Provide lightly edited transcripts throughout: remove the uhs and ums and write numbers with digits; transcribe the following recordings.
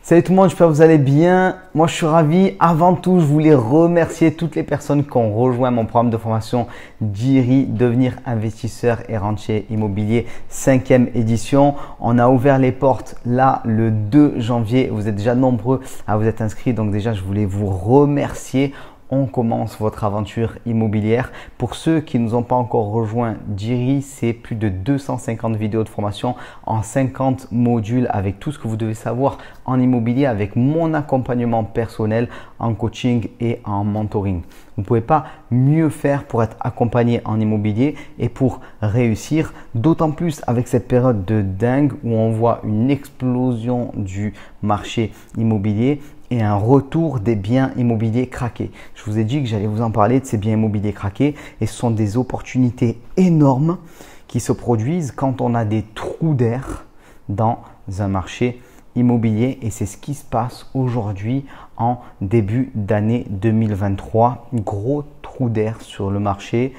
Salut tout le monde, j'espère que vous allez bien. Moi, je suis ravi. Avant tout, je voulais remercier toutes les personnes qui ont rejoint mon programme de formation Jiri, devenir investisseur et rentier immobilier 5e édition. On a ouvert les portes là le 2 janvier. Vous êtes déjà nombreux à vous être inscrits. Donc déjà, je voulais vous remercier. On commence votre aventure immobilière. Pour ceux qui ne nous ont pas encore rejoint, Jiri, c'est plus de 250 vidéos de formation en 50 modules avec tout ce que vous devez savoir en immobilier avec mon accompagnement personnel en coaching et en mentoring. Vous ne pouvez pas mieux faire pour être accompagné en immobilier et pour réussir, d'autant plus avec cette période de dingue où on voit une explosion du marché immobilier et un retour des biens immobiliers craqués. Je vous ai dit que j'allais vous en parler de ces biens immobiliers craqués et ce sont des opportunités énormes qui se produisent quand on a des trous d'air dans un marché immobilier et c'est ce qui se passe aujourd'hui en début d'année 2023. Gros trou d'air sur le marché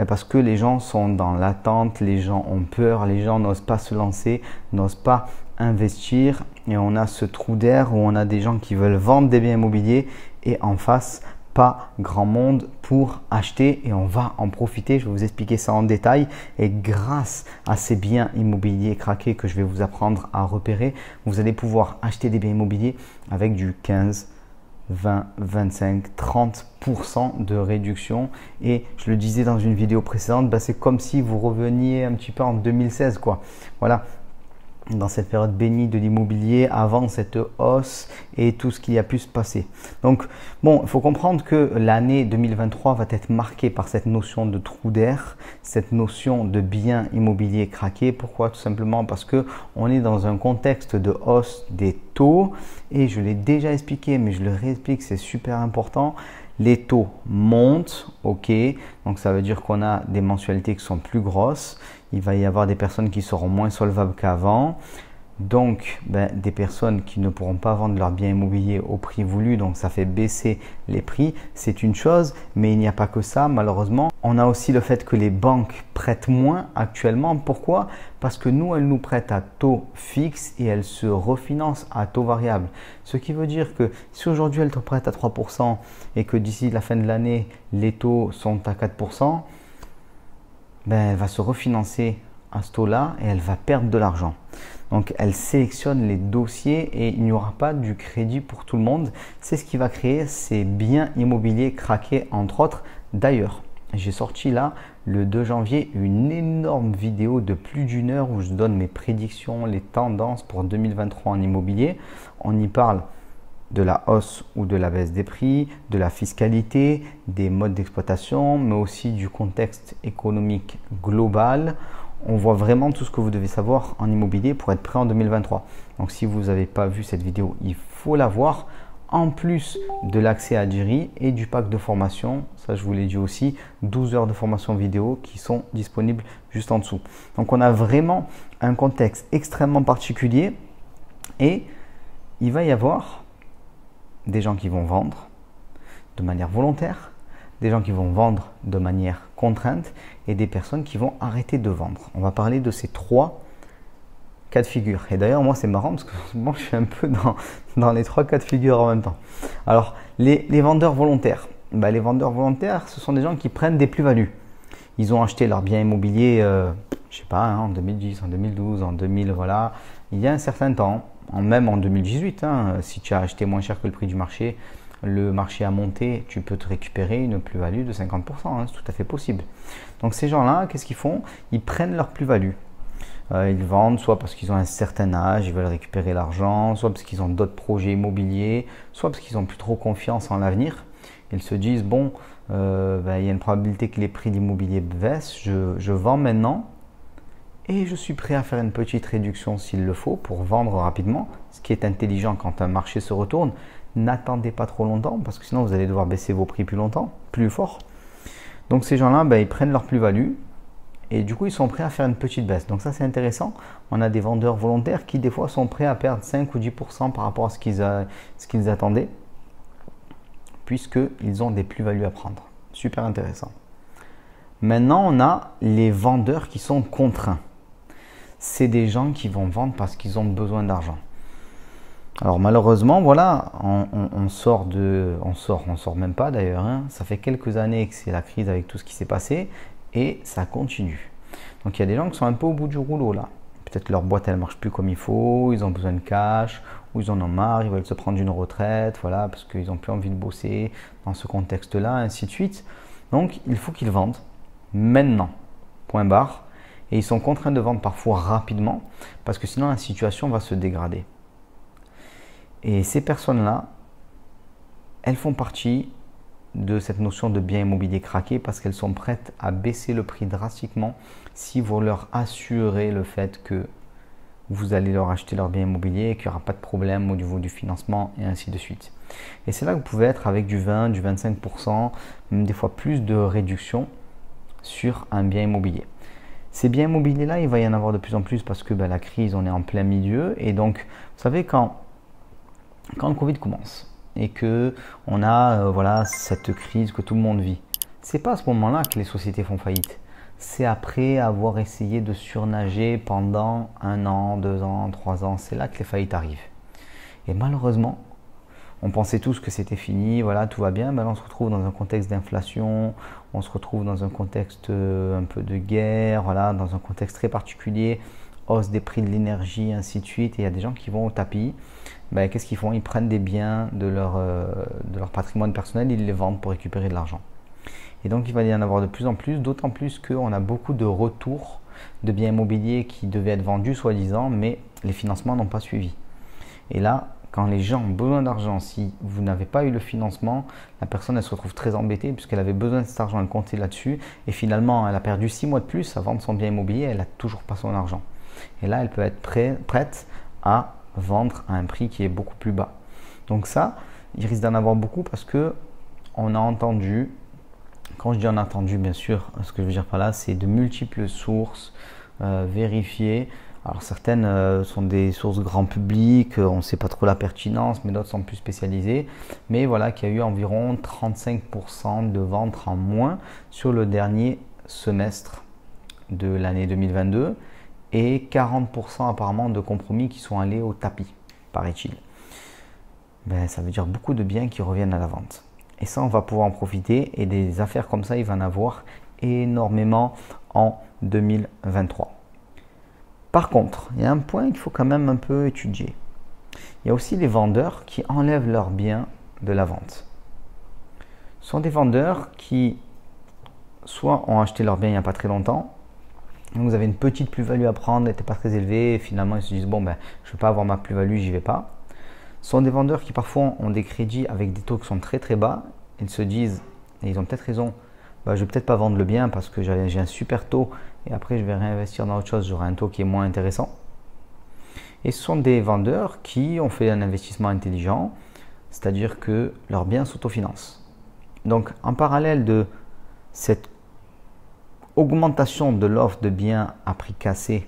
parce que les gens sont dans l'attente, les gens ont peur, les gens n'osent pas se lancer, n'osent pas investir et on a ce trou d'air où on a des gens qui veulent vendre des biens immobiliers et en face pas grand monde pour acheter et on va en profiter. Je vais vous expliquer ça en détail et grâce à ces biens immobiliers craqués que je vais vous apprendre à repérer, vous allez pouvoir acheter des biens immobiliers avec du 15, 20, 25, 30% de réduction et je le disais dans une vidéo précédente, c'est comme si vous reveniez un petit peu en 2016 quoi. Voilà. Dans cette période bénie de l'immobilier, avant cette hausse et tout ce qui a pu se passer. Donc, bon, il faut comprendre que l'année 2023 va être marquée par cette notion de trou d'air, cette notion de biens immobiliers craqués. Pourquoi? Tout simplement parce que on est dans un contexte de hausse des taux et je l'ai déjà expliqué, mais je le réexplique, c'est super important. Les taux montent, ok, donc ça veut dire qu'on a des mensualités qui sont plus grosses. Il va y avoir des personnes qui seront moins solvables qu'avant. Donc, des personnes qui ne pourront pas vendre leurs biens immobiliers au prix voulu, donc ça fait baisser les prix, c'est une chose, mais il n'y a pas que ça malheureusement. On a aussi le fait que les banques prêtent moins actuellement. Pourquoi? Parce que nous, elles nous prêtent à taux fixe et elles se refinancent à taux variable. Ce qui veut dire que si aujourd'hui elles te prêtent à 3% et que d'ici la fin de l'année, les taux sont à 4%, elle va se refinancer à ce taux-là et elle va perdre de l'argent. Donc, elle sélectionne les dossiers et il n'y aura pas du crédit pour tout le monde. C'est ce qui va créer ces biens immobiliers craqués, entre autres. D'ailleurs, j'ai sorti là, le 2 janvier, une énorme vidéo de plus d'une heure où je donne mes prédictions, les tendances pour 2023 en immobilier. On y parle de la hausse ou de la baisse des prix, de la fiscalité, des modes d'exploitation, mais aussi du contexte économique global. On voit vraiment tout ce que vous devez savoir en immobilier pour être prêt en 2023. Donc si vous n'avez pas vu cette vidéo, il faut la voir. En plus de l'accès à Jiri et du pack de formation, ça je vous l'ai dit aussi, 12 heures de formation vidéo qui sont disponibles juste en dessous. Donc on a vraiment un contexte extrêmement particulier et il va y avoir des gens qui vont vendre de manière volontaire, des gens qui vont vendre de manière contrainte et des personnes qui vont arrêter de vendre. On va parler de ces trois cas de figure. Et d'ailleurs, moi, c'est marrant parce que moi, je suis un peu dans les trois cas de figure en même temps. Alors, les vendeurs volontaires. Les vendeurs volontaires, ce sont des gens qui prennent des plus-values. Ils ont acheté leur bien immobilier, je sais pas, en 2010, en 2012, en 2000, voilà, il y a un certain temps. Même en 2018, si tu as acheté moins cher que le prix du marché, le marché a monté, tu peux te récupérer une plus-value de 50%, c'est tout à fait possible. Donc ces gens-là, qu'est-ce qu'ils font? Ils prennent leur plus-value. Ils vendent soit parce qu'ils ont un certain âge, ils veulent récupérer l'argent, soit parce qu'ils ont d'autres projets immobiliers, soit parce qu'ils n'ont plus trop confiance en l'avenir. Ils se disent, bon, il y a une probabilité que les prix de l'immobilier baissent, je vends maintenant. Et je suis prêt à faire une petite réduction s'il le faut pour vendre rapidement, ce qui est intelligent quand un marché se retourne. N'attendez pas trop longtemps parce que sinon vous allez devoir baisser vos prix plus longtemps, plus fort. Donc ces gens-là, ils prennent leur plus-value et du coup ils sont prêts à faire une petite baisse. Donc ça c'est intéressant. On a des vendeurs volontaires qui des fois sont prêts à perdre 5 ou 10% par rapport à ce qu'ils attendaient puisqu'ils ont des plus-values à prendre. Super intéressant. Maintenant on a les vendeurs qui sont contraints. C'est des gens qui vont vendre parce qu'ils ont besoin d'argent. Alors malheureusement, voilà, on sort même pas d'ailleurs, hein. Ça fait quelques années que c'est la crise avec tout ce qui s'est passé et ça continue. Donc il y a des gens qui sont un peu au bout du rouleau là. Peut-être que leur boîte elle marche plus comme il faut, ils ont besoin de cash, ou ils en ont marre, ils veulent se prendre une retraite, voilà, parce qu'ils n'ont plus envie de bosser dans ce contexte-là, ainsi de suite. Donc il faut qu'ils vendent maintenant, point barre. Et ils sont contraints de vendre parfois rapidement, parce que sinon la situation va se dégrader. Et ces personnes-là, elles font partie de cette notion de bien immobilier craqué parce qu'elles sont prêtes à baisser le prix drastiquement si vous leur assurez le fait que vous allez leur acheter leur bien immobilier et qu'il n'y aura pas de problème au niveau du financement et ainsi de suite. Et c'est là que vous pouvez être avec du 20, du 25%, même des fois plus de réduction sur un bien immobilier. Ces biens immobiliers-là, il va y en avoir de plus en plus parce que la crise, on est en plein milieu. Et donc, vous savez, quand le Covid commence et que on a voilà, cette crise que tout le monde vit, c'est pas à ce moment-là que les sociétés font faillite. C'est après avoir essayé de surnager pendant 1 an, 2 ans, 3 ans, c'est là que les faillites arrivent. Et malheureusement, on pensait tous que c'était fini, voilà, tout va bien, mais là on se retrouve dans un contexte d'inflation, on se retrouve dans un contexte un peu de guerre, voilà, dans un contexte très particulier, hausse des prix de l'énergie, ainsi de suite, et il y a des gens qui vont au tapis. Qu'est-ce qu'ils font? Ils prennent des biens de leur patrimoine personnel, ils les vendent pour récupérer de l'argent. Et donc il va y en avoir de plus en plus, d'autant plus qu'on a beaucoup de retours de biens immobiliers qui devaient être vendus soi-disant, mais les financements n'ont pas suivi. Et là, quand les gens ont besoin d'argent, si vous n'avez pas eu le financement, la personne elle se retrouve très embêtée puisqu'elle avait besoin de cet argent, elle comptait là-dessus et finalement elle a perdu 6 mois de plus à vendre son bien immobilier, elle n'a toujours pas son argent. Et là, elle peut être prête à vendre à un prix qui est beaucoup plus bas. Donc ça, il risque d'en avoir beaucoup parce que on a entendu, quand je dis on a entendu, bien sûr, ce que je veux dire par là, c'est de multiples sources vérifiées. Alors certaines sont des sources grand public, on ne sait pas trop la pertinence, mais d'autres sont plus spécialisées. Mais voilà qu'il y a eu environ 35% de ventes en moins sur le dernier semestre de l'année 2022 et 40% apparemment de compromis qui sont allés au tapis, paraît-il. Ça veut dire beaucoup de biens qui reviennent à la vente. Et ça, on va pouvoir en profiter et des affaires comme ça, il va en avoir énormément en 2023. Par contre, il y a un point qu'il faut quand même un peu étudier. Il y a aussi les vendeurs qui enlèvent leurs biens de la vente. Ce sont des vendeurs qui soit ont acheté leurs biens il n'y a pas très longtemps, donc vous avez une petite plus-value à prendre, elle n'était pas très élevée, et finalement ils se disent bon je ne vais pas avoir ma plus-value, j'y vais pas. Ce sont des vendeurs qui parfois ont des crédits avec des taux qui sont très très bas, ils se disent, et ils ont peut-être raison, je ne vais peut-être pas vendre le bien parce que j'ai un super taux et après je vais réinvestir dans autre chose, j'aurai un taux qui est moins intéressant. Et ce sont des vendeurs qui ont fait un investissement intelligent, c'est-à-dire que leurs biens s'autofinancent. Donc en parallèle de cette augmentation de l'offre de biens à prix cassé,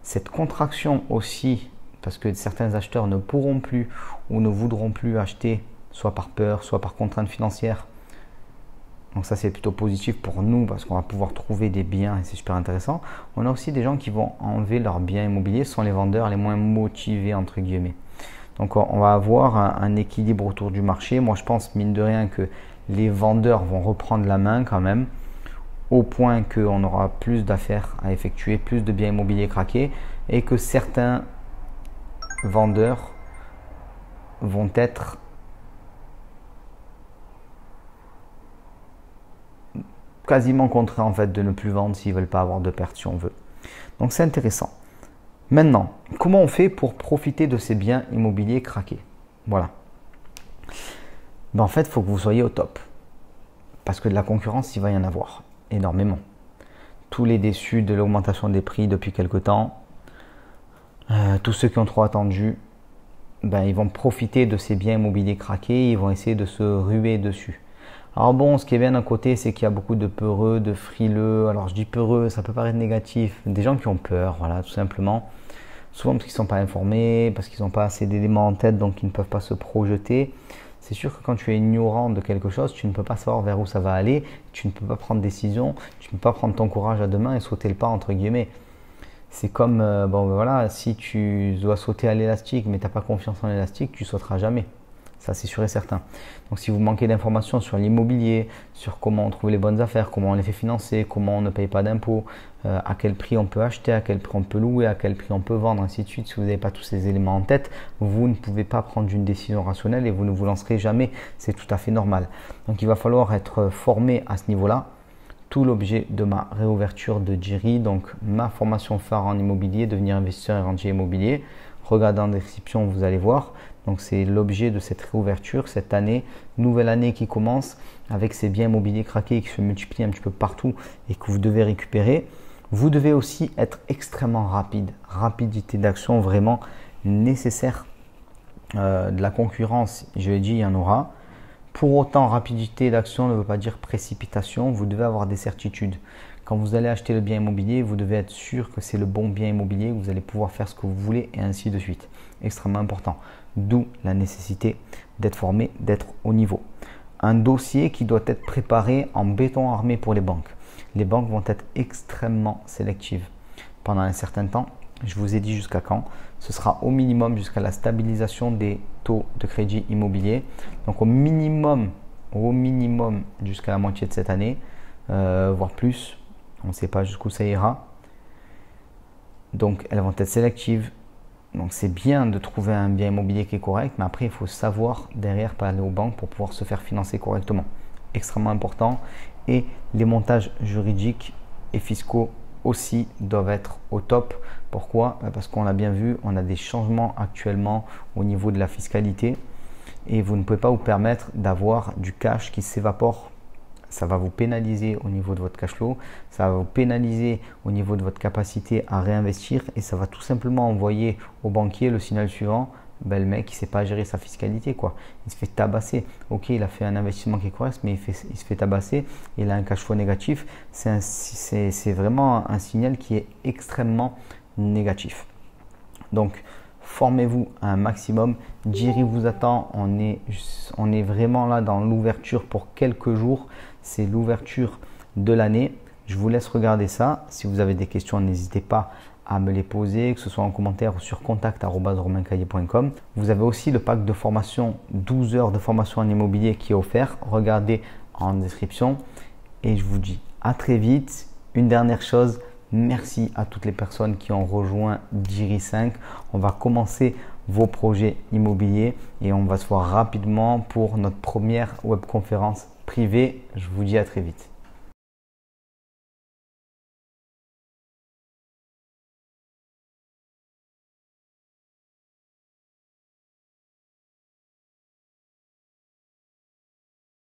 cette contraction aussi, parce que certains acheteurs ne pourront plus ou ne voudront plus acheter, soit par peur, soit par contrainte financière. Donc ça c'est plutôt positif pour nous parce qu'on va pouvoir trouver des biens et c'est super intéressant. On a aussi des gens qui vont enlever leurs biens immobiliers, ce sont les vendeurs les moins motivés entre guillemets. Donc on va avoir un équilibre autour du marché. Moi je pense mine de rien que les vendeurs vont reprendre la main quand même, au point qu'on aura plus d'affaires à effectuer, plus de biens immobiliers craqués et que certains vendeurs vont être quasiment contraints en fait de ne plus vendre s'ils ne veulent pas avoir de pertes si on veut. Donc c'est intéressant. Maintenant, comment on fait pour profiter de ces biens immobiliers craqués? Voilà. En fait, il faut que vous soyez au top. Parce que de la concurrence, il va y en avoir énormément. Tous les déçus de l'augmentation des prix depuis quelque temps, tous ceux qui ont trop attendu, ils vont profiter de ces biens immobiliers craqués, ils vont essayer de se ruer dessus. Alors bon, ce qui est bien d'un côté, c'est qu'il y a beaucoup de peureux, de frileux. Alors je dis peureux, ça peut paraître négatif. Des gens qui ont peur, voilà, tout simplement. Souvent parce qu'ils ne sont pas informés, parce qu'ils n'ont pas assez d'éléments en tête, donc ils ne peuvent pas se projeter. C'est sûr que quand tu es ignorant de quelque chose, tu ne peux pas savoir vers où ça va aller, tu ne peux pas prendre de décision, tu ne peux pas prendre ton courage à deux mains et sauter le pas entre guillemets. C'est comme, bon, voilà, si tu dois sauter à l'élastique, mais tu n'as pas confiance en l'élastique, tu sauteras jamais. Ça, c'est sûr et certain. Donc, si vous manquez d'informations sur l'immobilier, sur comment on trouve les bonnes affaires, comment on les fait financer, comment on ne paye pas d'impôts, à quel prix on peut acheter, à quel prix on peut louer, à quel prix on peut vendre, ainsi de suite, si vous n'avez pas tous ces éléments en tête, vous ne pouvez pas prendre une décision rationnelle et vous ne vous lancerez jamais. C'est tout à fait normal. Donc, il va falloir être formé à ce niveau-là. Tout l'objet de ma réouverture de Jiri, donc ma formation phare en immobilier, devenir investisseur et rentier immobilier. Regardez en description, vous allez voir. Donc c'est l'objet de cette réouverture, cette année, nouvelle année qui commence avec ces biens immobiliers craqués qui se multiplient un petit peu partout et que vous devez récupérer. Vous devez aussi être extrêmement rapide, rapidité d'action vraiment nécessaire. De la concurrence, je l'ai dit, il y en aura. Pour autant, rapidité d'action ne veut pas dire précipitation. Vous devez avoir des certitudes. Quand vous allez acheter le bien immobilier, vous devez être sûr que c'est le bon bien immobilier, que vous allez pouvoir faire ce que vous voulez et ainsi de suite. Extrêmement important. D'où la nécessité d'être formé, d'être au niveau. Un dossier qui doit être préparé en béton armé pour les banques. Les banques vont être extrêmement sélectives pendant un certain temps. Je vous ai dit jusqu'à quand. Ce sera au minimum jusqu'à la stabilisation des taux de crédit immobilier. Donc au minimum jusqu'à la moitié de cette année, voire plus. On ne sait pas jusqu'où ça ira. Donc elles vont être sélectives. Donc c'est bien de trouver un bien immobilier qui est correct, mais après il faut savoir derrière pas aller aux banques pour pouvoir se faire financer correctement. Extrêmement important. Et les montages juridiques et fiscaux aussi doivent être au top. Pourquoi? Parce qu'on l'a bien vu, on a des changements actuellement au niveau de la fiscalité et vous ne pouvez pas vous permettre d'avoir du cash qui s'évapore. Ça va vous pénaliser au niveau de votre cash flow, ça va vous pénaliser au niveau de votre capacité à réinvestir et ça va tout simplement envoyer au banquier le signal suivant. Ben, le mec, il ne sait pas gérer sa fiscalité, quoi. Il se fait tabasser. Ok, il a fait un investissement qui est correct, mais il se fait tabasser. Il a un cash flow négatif. C'est vraiment un signal qui est extrêmement négatif. Donc, formez-vous un maximum. Jiri vous attend. On est vraiment là dans l'ouverture pour quelques jours. C'est l'ouverture de l'année. Je vous laisse regarder ça. Si vous avez des questions, n'hésitez pas à me les poser, que ce soit en commentaire ou sur contact@romaincaillier.com. Vous avez aussi le pack de formation, 12 heures de formation en immobilier qui est offert. Regardez en description. Et je vous dis à très vite. Une dernière chose, merci à toutes les personnes qui ont rejoint Jiri 5. On va commencer vos projets immobiliers et on va se voir rapidement pour notre première webconférence privée. Je vous dis à très vite.